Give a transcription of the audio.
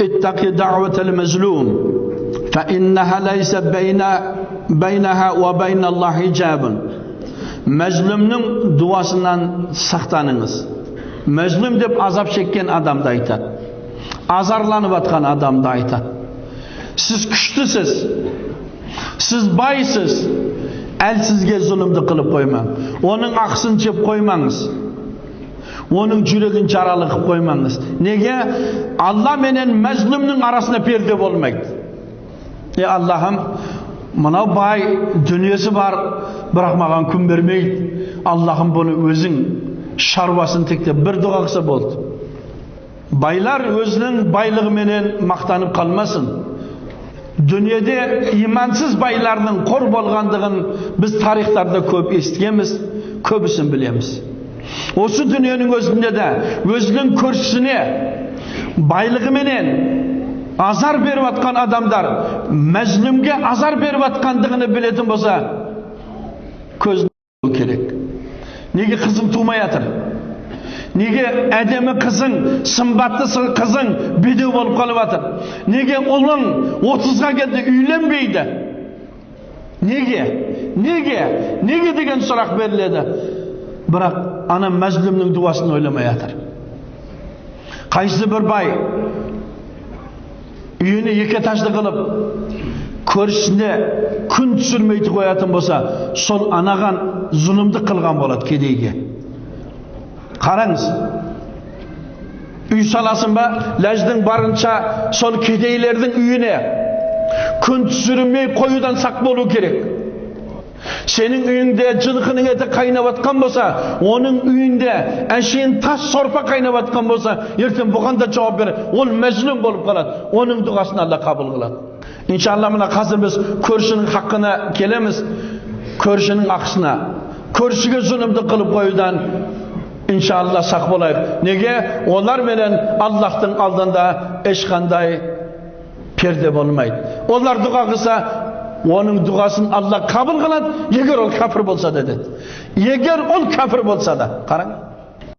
ittaqi da'vatal mazlum fa innaha laysa baynaha va baynallohi hijabun. Mazlumning duosından saqtanınız. Mazlum deb azap çekкен adamda aytadi. Azarlanıp atkan adamda aytadi. Siz күштісіз, siz bayсыз, әл сізге zulümді қылып қоймаң. Оның ақсын жеп қоймаңыз. Оның жүрегін жаралы қылып қоймаңыз. Неге? Алла менен мәзлумның арасына перде болмайды. Allah'ım, мынау бай, дүниесі бар, бірақ маған күн бермейді. Allah'ım bunu өзің шаруасын тектеп бір дұға қылса болды. Байлар өзінің байлығы менен мақтанып қалмасын. Dünyada imansız baylarının kor bolğandığın biz tarixlarda köp eshitganmiz, köpüsün bilemiz. Osu dünyanın özünde de özünün körşüsüne baylığı menen azar berip atkan adamlar mazlumga azar berip atkanlığını bilетін bolsa көзін керек. Неге kızım tuğmayatır? Неге әдемі қызың, сымбатты қызың бедеу болып қалып жатыр? Неге ұлың 30-ға келді үйленбейді? Неге деген сұрақ беріледі. Бірақ ана мәзлумның дуасын ойламай жатыр. Қайсы бір бай үйіне екі этажды қылып, көршісіне күн түсірмейді қоятын болса, сол анаған зұлымды қылған болады кедейге. Қараңыз, үй саласын ба, ләждің барынша сол кедейлердің үйіне күн түсірмей қоюдан сақ болу керек. Senin үйіңде жылқының еті қайнап атқан болса, оның үйінде әшейін тас сорпа қайнап атқан болса, ертең бұған да жауап береді. Ол мәзлум болып қалады. Оның дұғасын Алла қабыл қылады. İnşallah мына қазір біз көршінің хаққына келеміз, көршінің ақысына. Көршіге зұлымды қылып қоюдан İnşallah saq bolayıq. Неге? Onlar менен Allah'tың алдында ешқандай перде болмайды. Onlar дұға қылса, оның дұғасын Allah қабыл қылады, егер ол кәпір болса да деді. Егер ол кәпір болса да. Қараңыз.